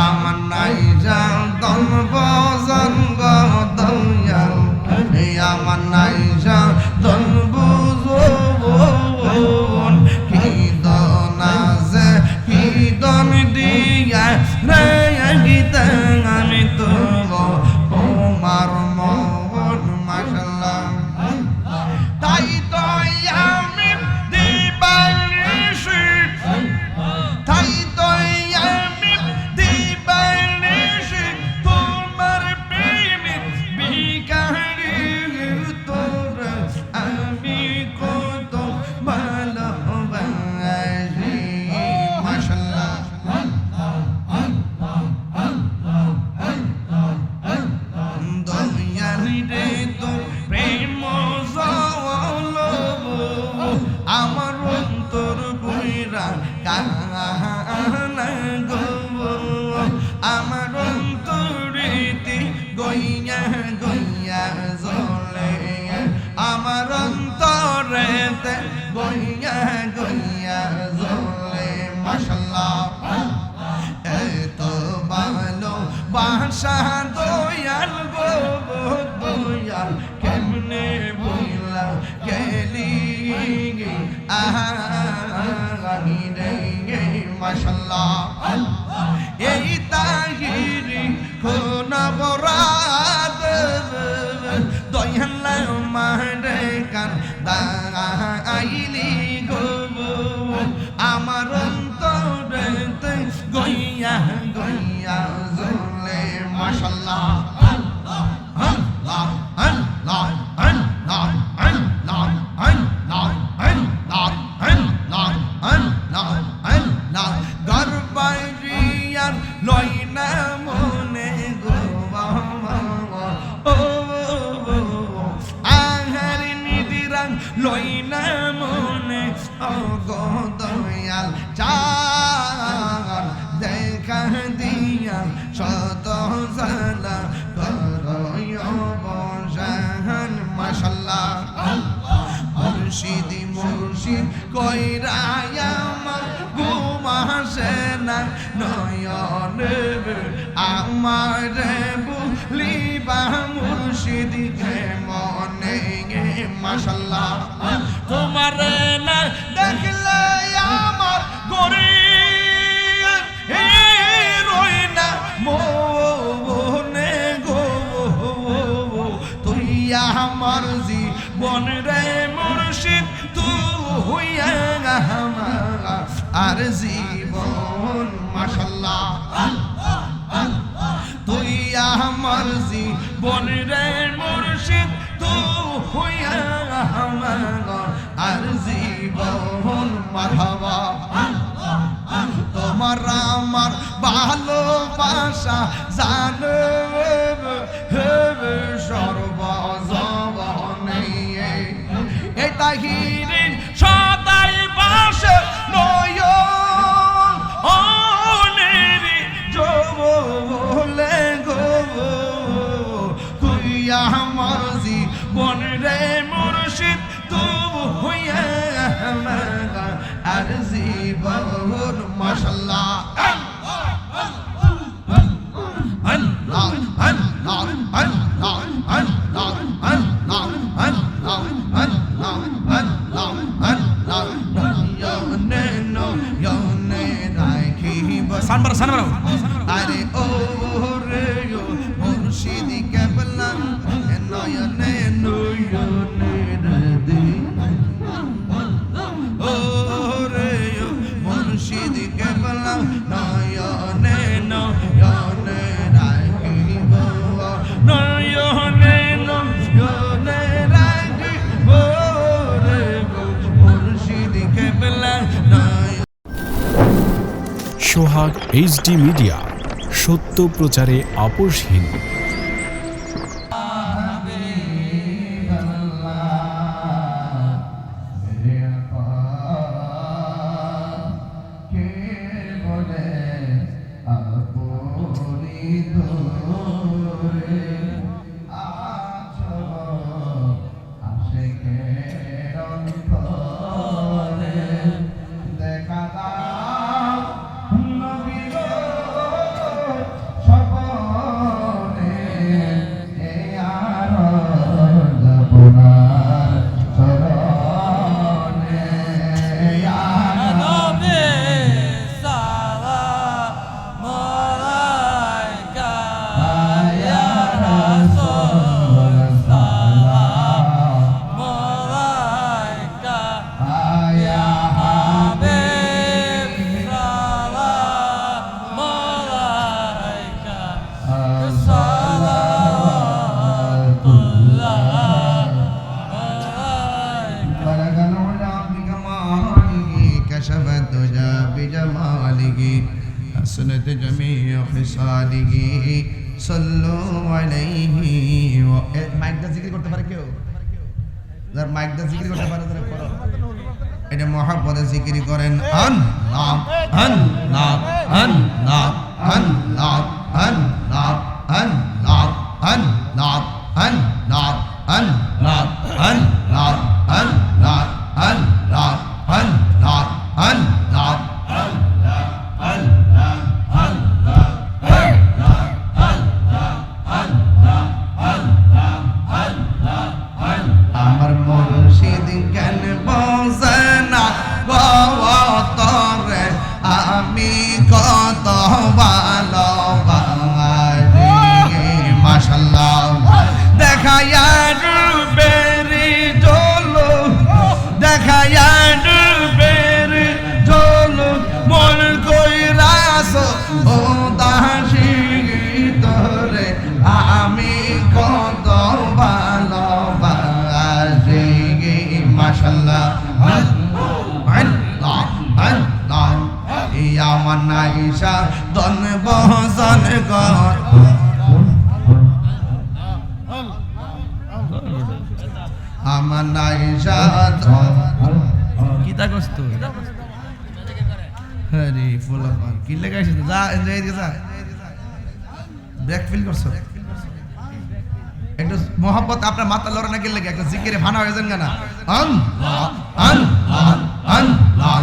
আমার নাই দল বজন গদয়াল আমার নাই দল বুঝন কি দন আছে কি দন দিয়া রে গীতা আমি তো তোমার মন মাশাআল্লাহ তাই তো আমি দিবানিশি তাই তো আমি দিবানিশি তোমার প্রেমে বিকারি তোর আমি কত ভালোবাসি মাশাআল্লাহ দয়ালি রে তোর প্রেম জল আমার অন্তর বইরা কানা গো আমার অন্তরেতে গইয়া গইয়া জ্বলে আমার অন্তরেতে গইয়া গইয়া জ্বলে মাশাআল্লাহ এত ভালো বাসা দয়াল গো দয়াল কেমনে বইলা গেলি রে মাশাআল্লাহ এই তাহিরি কোন বরাদ দয়াল মারে কান দাইলি গো আমার অন্তরেতে গইয়া গইয়া জ্বলে মাশাআল্লাহ আল্লাহ আল্লাহ আল্লাহ আল্লাহ আল্লাহ আল্লাহ আল্লাহ আল্লাহ আল্লাহ গরবাইয়ার লইনা মনে গো ও আহার নিদিরাং লইনা মনে ও গো দয়াল চান দেখা দিয়া শত জালা করয় বসান মাশাআল্লাহ মুর্শিদ মুর্শিদ কইরা আমার ঘুম আসে না নয়নে আমার বলিবা মুর্শিদ কে মনে মাশাআল্লাহ তোমার না দেখলে আমার গরি রই না মনে গো তুই আমার জীবন রে মুর্শিদ তুই আমার আর জীবন মাশাআল্লাহ তুই আমার জীবন রে মুর্শিদ তুই আমার আর জীবন মারহাবা তোমার আমার ভালোবাসা জানো সর্বজবনে এটা হিরিন সদাই বাসে নয়নের জবলে গো তুই আমার জীবন রে মুর্শিদ তুই আমার আর জীবন মাশাআল্লাহ আল্লাহ আল্লাহ আল্লাহ আল্লাহ আল্লাহ আল্লাহ আল্লাহ আল্লাহ আল্লাহ ইয়নে নো ইয়নে রাখিব সানবার আরে ও রে মুর্শিদ কেবলা নয়নে নয়নে রে ও রে মুর্শিদ কেবলা নয়নে নয়নে রাখিব নয়নে নয়নে রাখিব রে মুর্শিদ কেবলা সোহাগ এইচডি মিডিয়া, সত্য প্রচারে আপোষহীন। حسنت جميع خصاله صلوا عليه মাইক দা জিকির করতে পারে কেউ যার মাইক দা জিকির করতে পারে তারা করো এটা মহব্বতে জিকির করেন আল্লাহ আল্লাহ আল্লাহ আল্লাহ আল্লাহ আল্লাহ আল্লাহ আল্লাহ আল্লাহ আল্লাহ আল্লাহ আল্লাহ আল্লাহ আল্লাহ আমার মুর্শিদ জ্ঞান বোঝে না তরে আমি কত ভালোবাসি মাশাআল্লাহ দেখায়া রূপেরি ঝোলো দেখায়া রূপেরি ঝোলো মন কইরাস ও দাসী তোরে আমি কত ভালোবাসি মাশাআল্লাহ আল্লাহ আল্লাহ ইয়া মানাইশা দন বহজন কর আমার নাইশা কিতা কষ্ট আরে ফুল কি লাগাইছিস যা এনজয় দিয়ে যা ব্যাক ফিল করছো একটু মোহাম্মত আপনার মাথা লড়ে না গেলে একটা জিকিরে ভানা হয়ে যান না আল্লাহ আল্লাহ আল্লাহ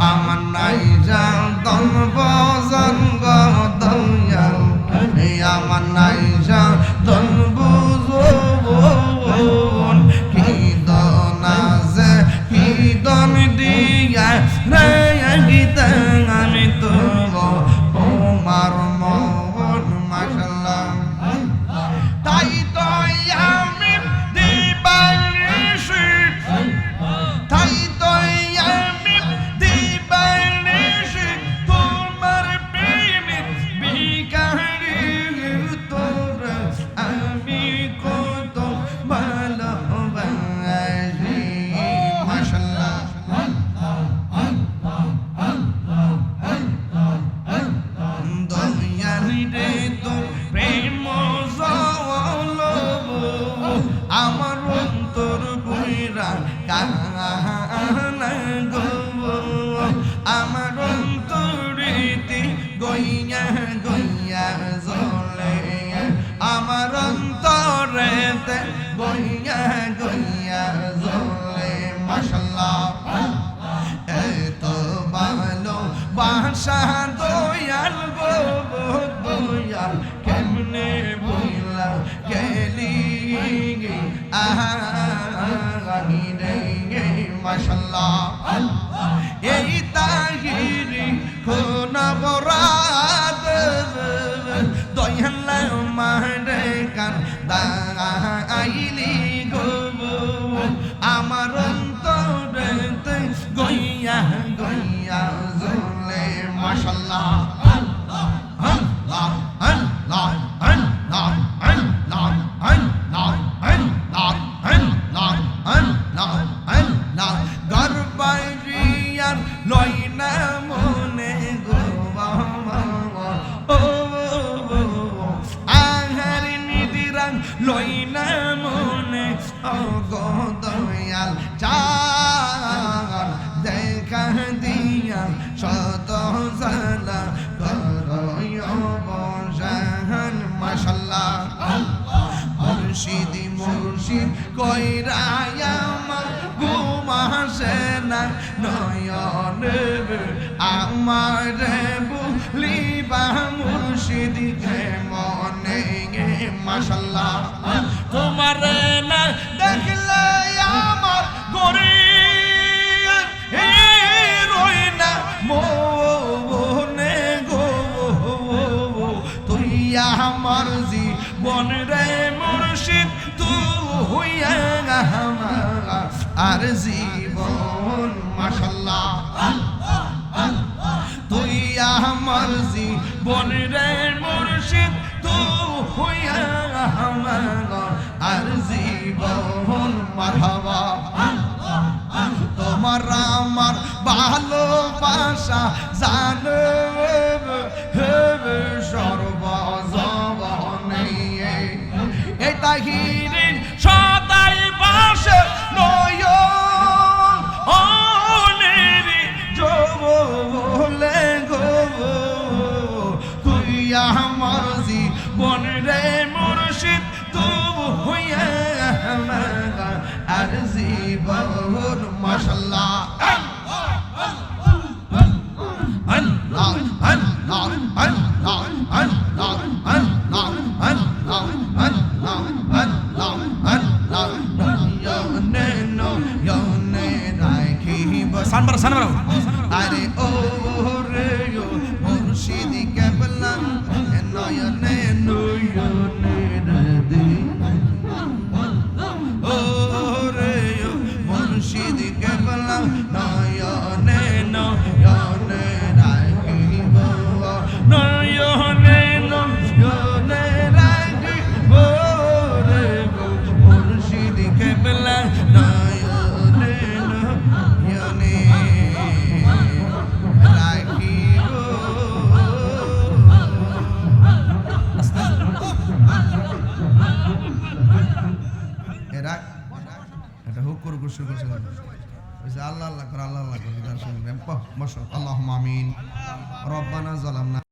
আমার নাইশা দন বজন গো দয়াল আমার নাইশা দন বুঝুন কি দনাজে কি দন দিয়া রে গীতা আমি তো তোমার মন মাশাআল্লাহ তাই তো আমি দিবানিশি তাই তো আমি দিবানিশি তোমার প্রেমে বিকারি তোর আমি কত ভালোবাসি মাশাআল্লাহ দয়াল রে তোর প্রেম জল আমার অন্তর বুইরা কানা গো আমার অন্তরেতে গইয়া গইয়া জ্বলে আমার অন্তরেতে গইয়া গইয়া জ্বলে মাশাআল্লাহ এত ভালো বাসা দয়াল গো দয়াল কেমনে বইলা গেলি রে মাশাআল্লাহ এই তাহিরি কোনা বরাদ দয়াল মারে কান দাইলি গো আমার অন্তরেতে গইয়া গইয়া জ্বলে মাশাআল্লাহ আল্লাহ আল্লাহ আল্লাহ আল্লাহ আল্লাহ আল্লাহ আল্লাহ আল্লাহ আল্লাহ গর্বাইয়ার লইনা মনে গো ও আহার নিদিরাং লইনা মনে ও গো দয়াল চান দেখা দিয়া শত জালা করয় বসান মাশাআল্লাহ মুর্শিদ মুর্শিদ কইরায়া আমার ঘুমাসে না নয়ন আমার বলিবা মুর্শিদ কে মনে মাশাআল্লাহ তোমার না দেখলে আমার গরি রই না মনে গো তুই আমার জীবন রে মুর্শিদ তুই আর জীবন মাশাআল্লাহ তুই আমার জীবন রে মুর্শিদ তুই আমার আর জীবন মারহাবা তোমার তোমার আমার ভালোবাসা জানো সর্বজবনে এই তাহিরির সদাই বাসে নয়ন অনেরি জবলে গো তুই আমার জীবন রে মুর্শিদ তবু হইয়া আর জীবন মাশাআল্লাহ আল্লাহ আল্লাহ আল্লাহ আল্লাহ আল্লাহ আল্লাহ আল্লাহ আল্লাহ আল্লাহ ইয়নে নো ইয়নে রাখিব সানবার আরে ও রে ও মুর্শিদ কেবলা নয়নে নয়নে রে ও রে ও মুর্শিদ কেবলা নয়নে নয়নে রাখিব নয়নে নয়নে রাখিব রে ও মুর্শিদ কেবলা নয়নে নয়নে রাখিব এরা এটা হুক করে গুসু করছে আল্লাহ আল্লাহ করে আল্লাহ আল্লাহ করে গান শুনবেন বসো আল্লাহুম্মা আমিন রব্বানা যালামনা